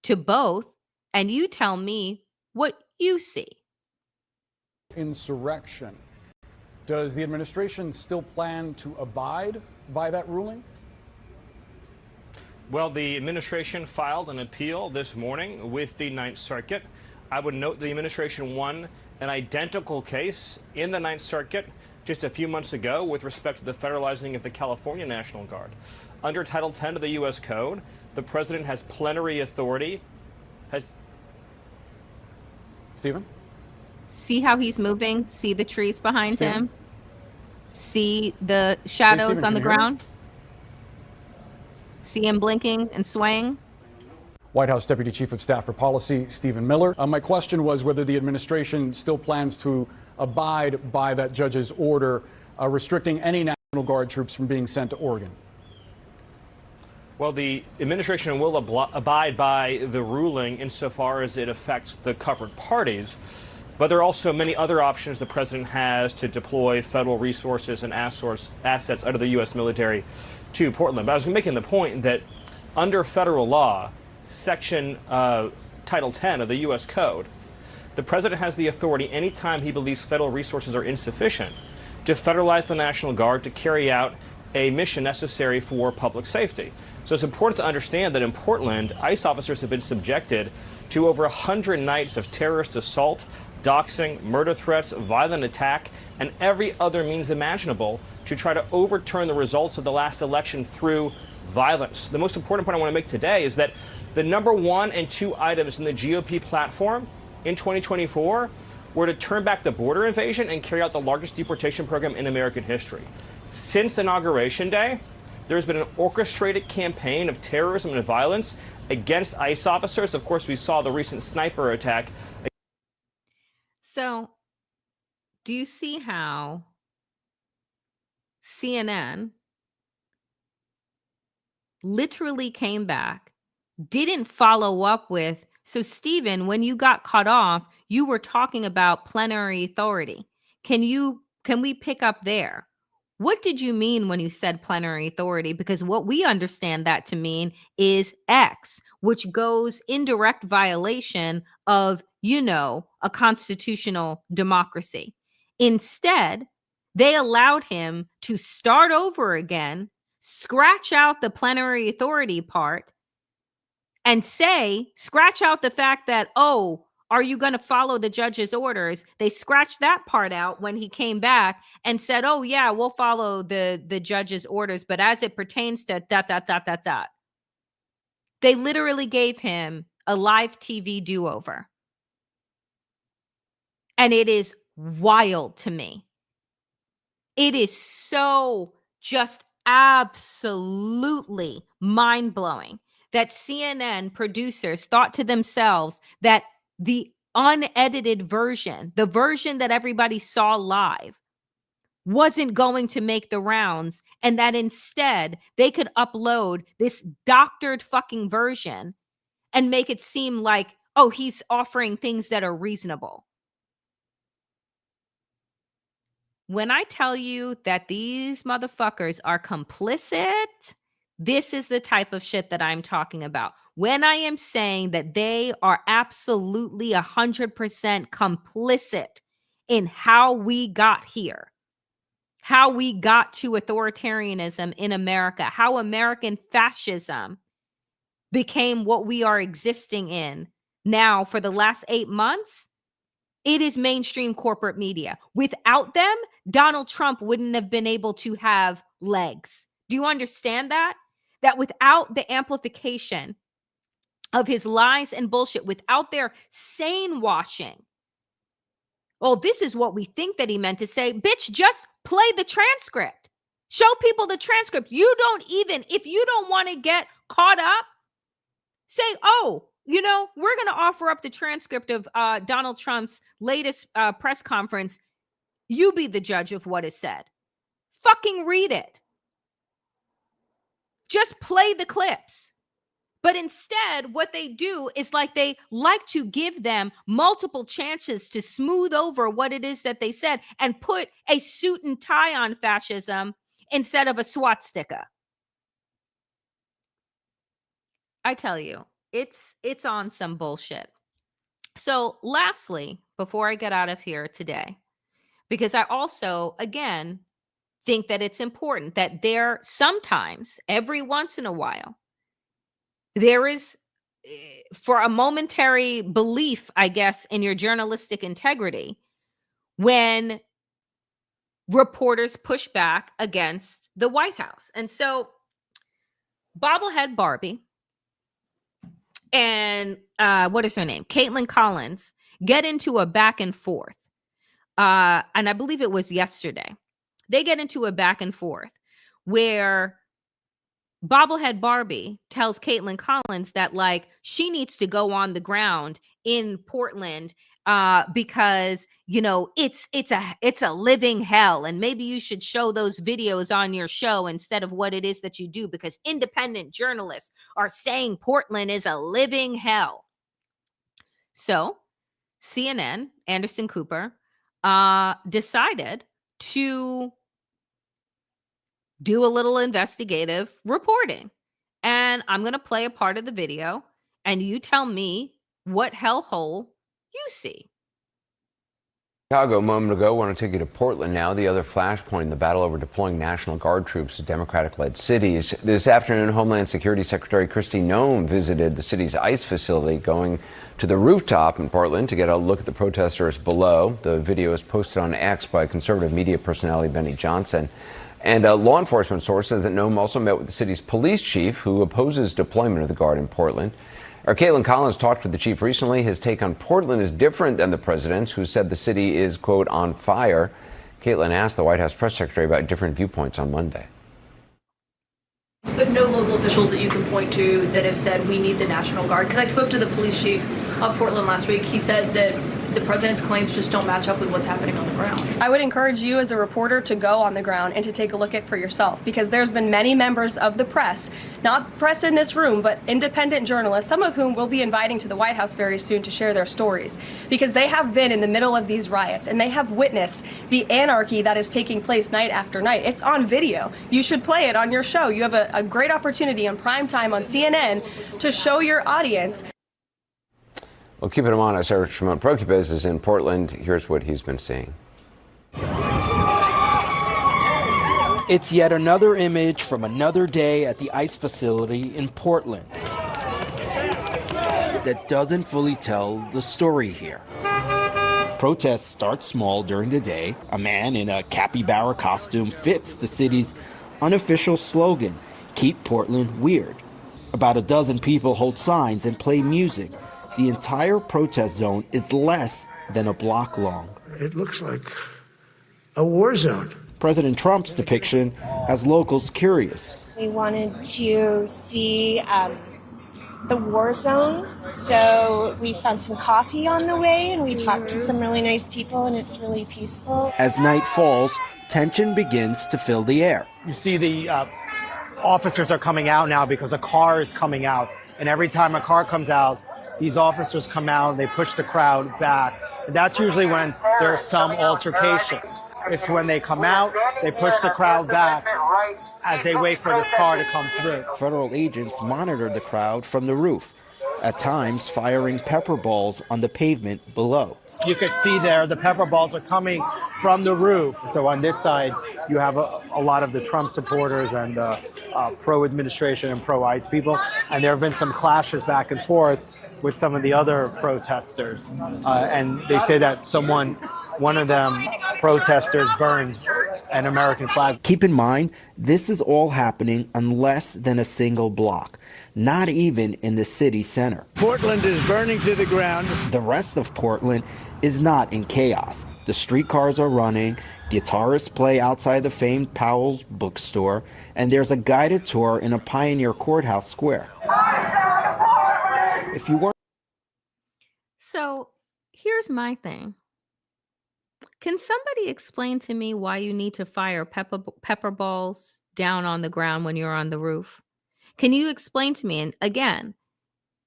to both and you tell me what you see. Insurrection. Does the administration still plan to abide by that ruling? Well, the administration filed an appeal this morning with the Ninth Circuit. I would note the administration won an identical case in the Ninth Circuit just a few months ago with respect to the federalizing of the California National Guard. Under Title 10 of the U.S. Code, the president has plenary authority. Stephen? See how he's moving? See the trees behind him? See the shadows Stephen, on the can you hear me? ground? See him blinking and swaying? White House Deputy Chief of Staff for Policy, Stephen Miller. My question was whether the administration still plans to abide by that judge's order restricting any National Guard troops from being sent to Oregon. Well, the administration will abide by the ruling insofar as it affects the covered parties. But there are also many other options the president has to deploy federal resources and assets out of the U.S. military to Portland. But I was making the point that under federal law, Section Title 10 of the U.S. Code, the president has the authority anytime he believes federal resources are insufficient to federalize the National Guard to carry out a mission necessary for public safety. So it's important to understand that in Portland, ICE officers have been subjected to over 100 nights of terrorist assault, doxing, murder threats, violent attack, and every other means imaginable to try to overturn the results of the last election through violence. The most important point I want to make today is that the number 1 and 2 items in the GOP platform in 2024 were to turn back the border invasion and carry out the largest deportation program in American history. Since Inauguration Day, there's been an orchestrated campaign of terrorism and violence against ICE officers. Of course, we saw the recent sniper attack. So, do you see how CNN literally came back, didn't follow up with, so Stephen, when you got cut off, you were talking about plenary authority. Can we pick up there? What did you mean when you said plenary authority? Because what we understand that to mean is X, which goes in direct violation of, a constitutional democracy. Instead, they allowed him to start over again, scratch out the plenary authority part, and scratch out the fact that, are you going to follow the judge's orders? They scratched that part out when he came back and said, oh, yeah, we'll follow the judge's orders. But as it pertains to ... They literally gave him a live TV do-over. And it is wild to me. It is so just absolutely mind-blowing that CNN producers thought to themselves that the unedited version, the version that everybody saw live, wasn't going to make the rounds, and that instead they could upload this doctored fucking version and make it seem like, he's offering things that are reasonable. When I tell you that these motherfuckers are complicit, this is the type of shit that I'm talking about. When I am saying that they are absolutely 100% complicit in how we got here, how we got to authoritarianism in America, how American fascism became what we are existing in now for the last 8 months, it is mainstream corporate media. Without them, Donald Trump wouldn't have been able to have legs. Do you understand that? That without the amplification of his lies and bullshit, without their sane washing, this is what we think that he meant to say. Bitch, just play the transcript. Show people the transcript. If you don't want to get caught up, say, we're going to offer up the transcript of Donald Trump's latest press conference. You be the judge of what is said. Fucking read it. Just play the clips. But instead, what they do is like they like to give them multiple chances to smooth over what it is that they said and put a suit and tie on fascism instead of a swastika. I tell you, it's on some bullshit. So lastly, before I get out of here today, because I also, again, think that it's important that there sometimes, every once in a while, there is, for a momentary belief, I guess, in your journalistic integrity when reporters push back against the White House. And so Bobblehead Barbie and what is her name? Caitlin Collins get into a back and forth. And I believe it was yesterday. They get into a back and forth where Bobblehead Barbie tells Caitlin Collins that like she needs to go on the ground in Portland because you know it's a living hell, and maybe you should show those videos on your show instead of what it is that you do, because independent journalists are saying Portland is a living hell. So CNN, Anderson Cooper, decided to do a little investigative reporting. And I'm going to play a part of the video, and you tell me what hellhole you see. Chicago a moment ago. I want to take you to Portland now, the other flashpoint in the battle over deploying National Guard troops to Democratic-led cities. This afternoon, Homeland Security Secretary Kristi Noem visited the city's ICE facility, going to the rooftop in Portland to get a look at the protesters below. The video is posted on X by conservative media personality Benny Johnson. And a law enforcement source says that Noem also met with the city's police chief, who opposes deployment of the Guard in Portland. Our Caitlin Collins talked with the chief recently. His take on Portland is different than the president's, who said the city is, quote, on fire. Caitlin asked the White House press secretary about different viewpoints on Monday. But no local officials that you can point to that have said we need the National Guard? Because I spoke to the police chief of Portland last week. He said that the president's claims just don't match up with what's happening on the ground. I would encourage you as a reporter to go on the ground and to take a look at it for yourself, because there's been many members of the press, not press in this room, but independent journalists, some of whom we'll be inviting to the White House very soon to share their stories, because they have been in the middle of these riots and they have witnessed the anarchy that is taking place night after night. It's on video. You should play it on your show. You have a great opportunity on prime time on CNN to show your audience. Well, keeping him honest, Eric Shimon Prokupez is in Portland. Here's what he's been seeing. It's yet another image from another day at the ICE facility in Portland that doesn't fully tell the story here. Protests start small during the day. A man in a capybara costume fits the city's unofficial slogan, "Keep Portland Weird." About a dozen people hold signs and play music. The entire protest zone is less than a block long. It looks like a war zone. President Trump's depiction has locals curious. We wanted to see the war zone, so we found some coffee on the way and we talked to some really nice people, and it's really peaceful. As night falls, tension begins to fill the air. You see the officers are coming out now because a car is coming out, and every time a car comes out, these officers come out and they push the crowd back. And that's usually when there's some altercation. It's when they come out, they push the crowd back as they wait for this car to come through. Federal agents monitored the crowd from the roof, at times firing pepper balls on the pavement below. You could see there the pepper balls are coming from the roof. So on this side, you have a lot of the Trump supporters and pro-administration and pro-ICE people. And there have been some clashes back and forth with some of the other protesters. And they say that one of them protesters burned an American flag. Keep in mind, this is all happening on less than a single block, not even in the city center. Portland is burning to the ground. The rest of Portland is not in chaos. The streetcars are running, guitarists play outside the famed Powell's bookstore, and there's a guided tour in a Pioneer Courthouse Square. If you weren't... So here's my thing. Can somebody explain to me why you need to fire pepper balls down on the ground when you're on the roof? Can you explain to me, and again,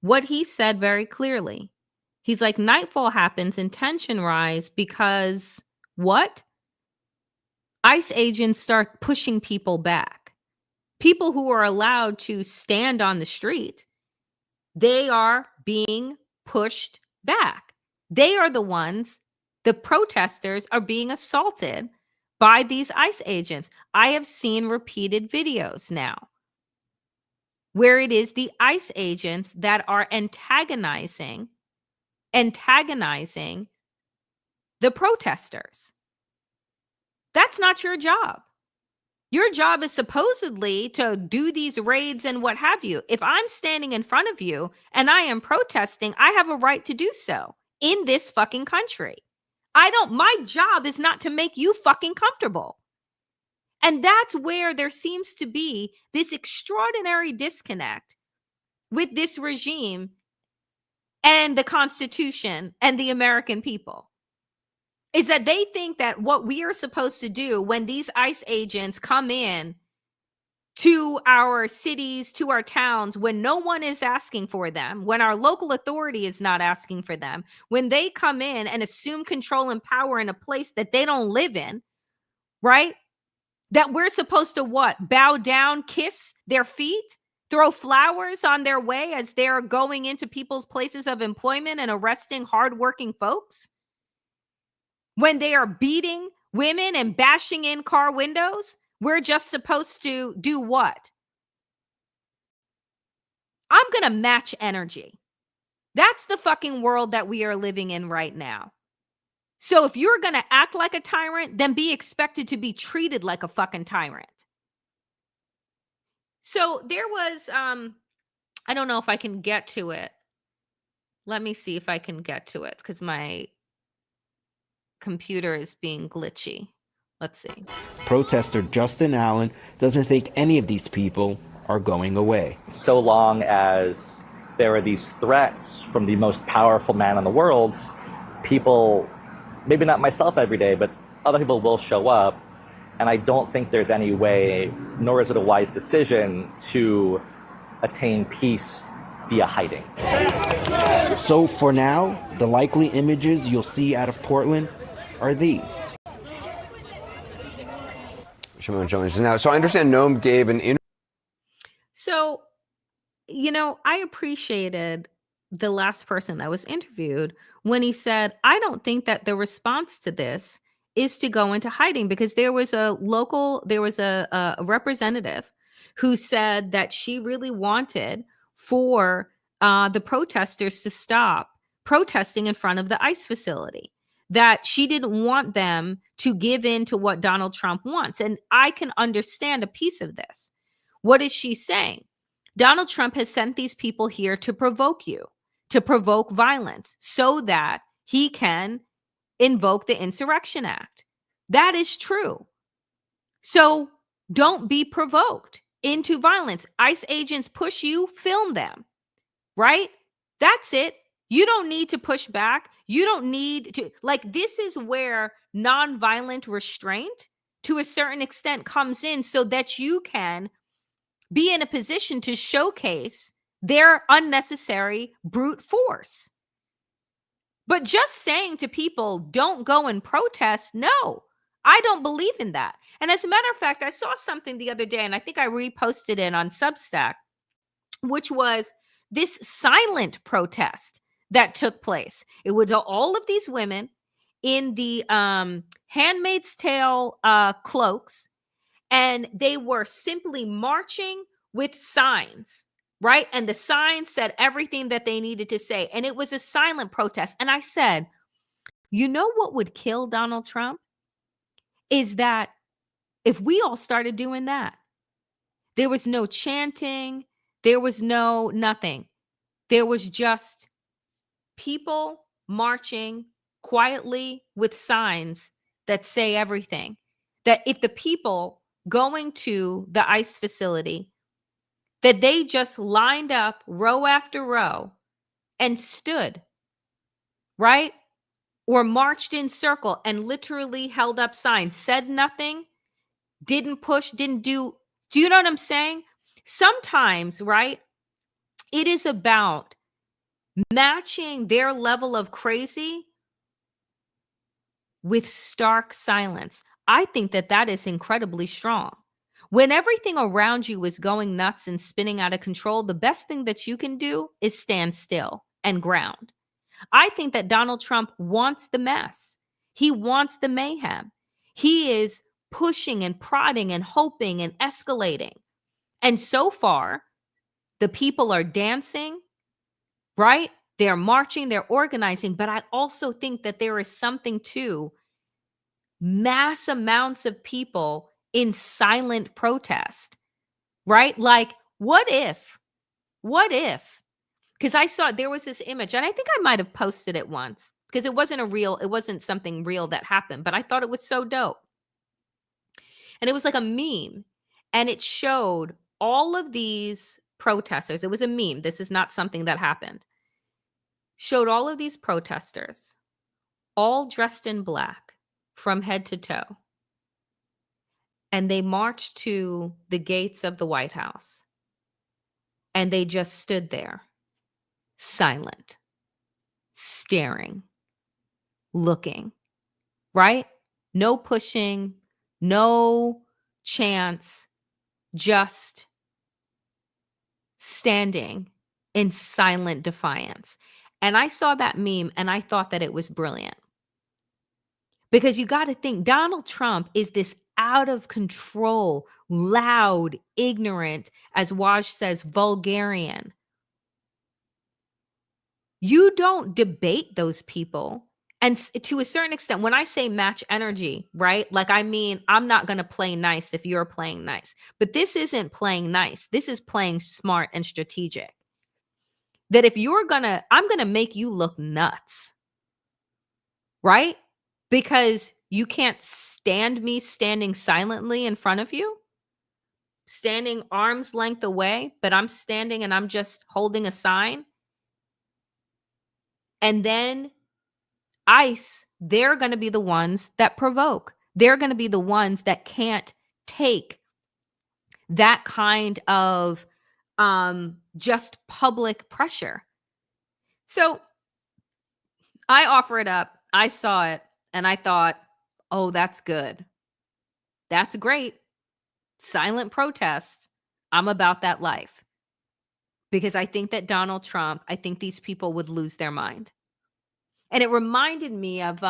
what he said very clearly? He's like, nightfall happens and tension rise because what? ICE agents start pushing people back. People who are allowed to stand on the street, they are being pushed back. They are the ones, the protesters are being assaulted by these ICE agents. I have seen repeated videos now where it is the ICE agents that are antagonizing the protesters. That's not your job. Your job is supposedly to do these raids and what have you. If I'm standing in front of you and I am protesting, I have a right to do so in this fucking country. My job is not to make you fucking comfortable. And that's where there seems to be this extraordinary disconnect with this regime and the Constitution and the American people. Is that they think that what we are supposed to do when these ICE agents come in to our cities, to our towns, when no one is asking for them, when our local authority is not asking for them, when they come in and assume control and power in a place that they don't live in, right? That we're supposed to what? Bow down, kiss their feet, throw flowers on their way as they're going into people's places of employment and arresting hardworking folks? When they are beating women and bashing in car windows, we're just supposed to do what? I'm going to match energy. That's the fucking world that we are living in right now. So if you're going to act like a tyrant, then be expected to be treated like a fucking tyrant. So there was, I don't know if I can get to it. Let me see if I can get to it because my computer is being glitchy. Let's see. Protester Justin Allen doesn't think any of these people are going away. So long as there are these threats from the most powerful man in the world, people, maybe not myself every day, but other people will show up. And I don't think there's any way, nor is it a wise decision, to attain peace via hiding. So for now, the likely images you'll see out of Portland are these. Shimon Jones. Now, so I understand Noam gave an interview. So, I appreciated the last person that was interviewed when he said, I don't think that the response to this is to go into hiding, because there was a representative who said that she really wanted for the protesters to stop protesting in front of the ICE facility, that she didn't want them to give in to what Donald Trump wants. And I can understand a piece of this. What is she saying? Donald Trump has sent these people here to provoke you, to provoke violence, so that he can invoke the Insurrection Act. That is true. So don't be provoked into violence. ICE agents push you, film them, right? That's it. You don't need to push back. You don't need to, this is where nonviolent restraint to a certain extent comes in, so that you can be in a position to showcase their unnecessary brute force. But just saying to people, don't go and protest, no, I don't believe in that. And as a matter of fact, I saw something the other day, and I think I reposted it on Substack, which was this silent protest that took place. It was all of these women in the Handmaid's Tale cloaks, and they were simply marching with signs, right? And the signs said everything that they needed to say. And it was a silent protest. And I said, you know what would kill Donald Trump? Is that if we all started doing that, there was no chanting, there was no nothing. There was just people marching quietly with signs that say everything. That if the people going to the ICE facility, that they just lined up row after row and stood, right? Or marched in circle and literally held up signs, said nothing, didn't push, didn't do you know what I'm saying? Sometimes, right, it is about matching their level of crazy with stark silence. I think that that is incredibly strong. When everything around you is going nuts and spinning out of control, the best thing that you can do is stand still and ground. I think that Donald Trump wants the mess. He wants the mayhem. He is pushing and prodding and hoping and escalating. And so far, the people are dancing, right? They're marching, they're organizing. But I also think that there is something to mass amounts of people in silent protest, right? Like, what if? Because I saw there was this image, and I think I might have posted it once because it wasn't something real that happened, but I thought it was so dope. And it was like a meme, and it showed all of these protesters. It was a meme. This is not something that happened. Showed all of these protesters, all dressed in black from head to toe. And they marched to the gates of the White House. And they just stood there, silent, staring, looking, right? No pushing, no chants, just standing in silent defiance. And I saw that meme and I thought that it was brilliant. Because you got to think Donald Trump is this out of control, loud, ignorant, as Waj says, vulgarian. You don't debate those people. And to a certain extent, when I say match energy, right? Like, I mean, I'm not going to play nice if you're playing nice. But this isn't playing nice. This is playing smart and strategic. That if I'm going to make you look nuts, right? Because you can't stand me standing silently in front of you, standing arm's length away, but I'm standing and I'm just holding a sign. And then ICE, they're going to be the ones that provoke. They're going to be the ones that can't take that kind of just public pressure. So I offer it up. I saw it and I thought, oh, that's good. That's great. Silent protests. I'm about that life. Because I think that Donald Trump, I think these people would lose their mind. And it reminded me of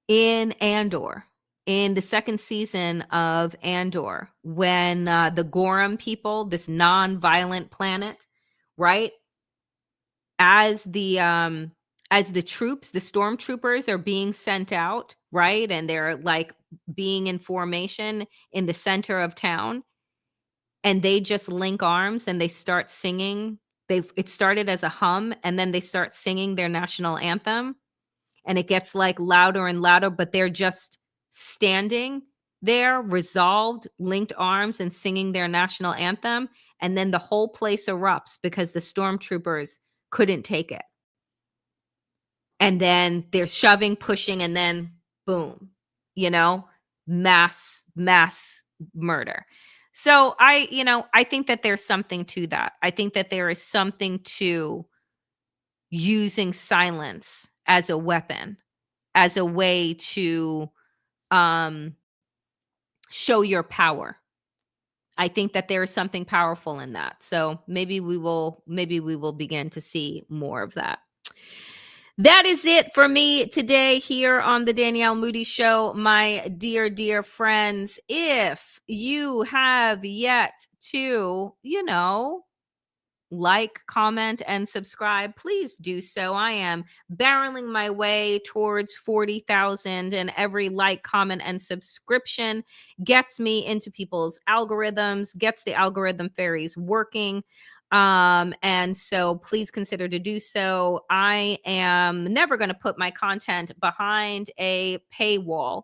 in Andor, in the second season of Andor, when the Gorham people, this non-violent planet, right? As the troops, the stormtroopers are being sent out, right? And they're like being in formation in the center of town. And they just link arms and they start singing. It started as a hum, and then they start singing their national anthem. And it gets like louder and louder, but they're just standing there, resolved, linked arms, and singing their national anthem. And then the whole place erupts because the stormtroopers couldn't take it. And then there's shoving, pushing, and then boom, mass murder. So I think that there's something to that. I think that there is something to using silence as a weapon, as a way to show your power. I think that there is something powerful in that. So maybe we will begin to see more of that. That is it for me today here on the Danielle Moodie Show, my dear friends. If you have yet to, like, comment, and subscribe, please do so. I am barreling my way towards 40,000, and every like, comment, and subscription gets me into people's algorithms, gets the algorithm fairies working. And so please consider to do so. I am never going to put my content behind a paywall.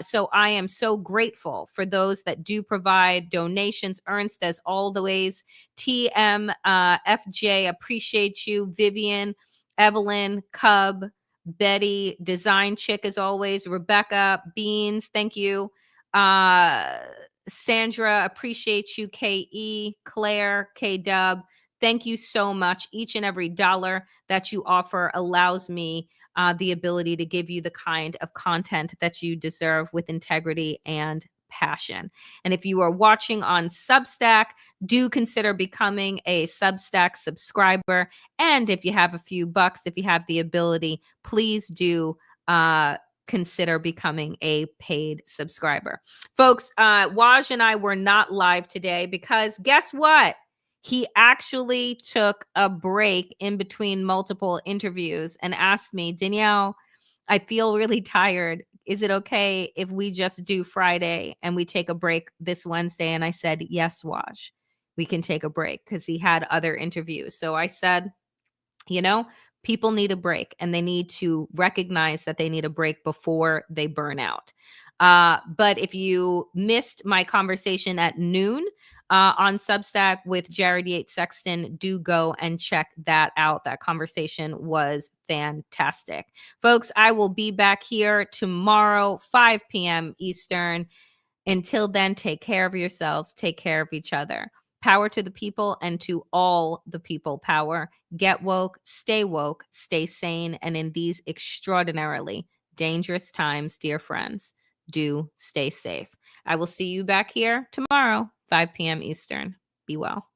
So I am so grateful for those that do provide donations. Ernst, as always, TM, FJ, appreciate you. Vivian, Evelyn, Cub, Betty, Design Chick, as always, Rebecca, Beans, thank you. Sandra, appreciate you. KE, Claire, K-Dub, thank you so much. Each and every dollar that you offer allows me the ability to give you the kind of content that you deserve with integrity and passion. And if you are watching on Substack, do consider becoming a Substack subscriber. And if you have a few bucks, if you have the ability, please do consider becoming a paid subscriber. Folks, Waj and I were not live today because guess what? He actually took a break in between multiple interviews and asked me, Danielle, I feel really tired. Is it okay if we just do Friday and we take a break this Wednesday? And I said, yes, Waj, we can take a break because he had other interviews. So I said, you know, people need a break and they need to recognize that they need a break before they burn out. But if you missed my conversation at noon on Substack with Jared Yates Sexton, do go and check that out. That conversation was fantastic. Folks, I will be back here tomorrow, 5 p.m. Eastern. Until then, take care of yourselves. Take care of each other. Power to the people and to all the people power. Get woke, stay sane. And in these extraordinarily dangerous times, dear friends, do stay safe. I will see you back here tomorrow, 5 p.m. Eastern. Be well.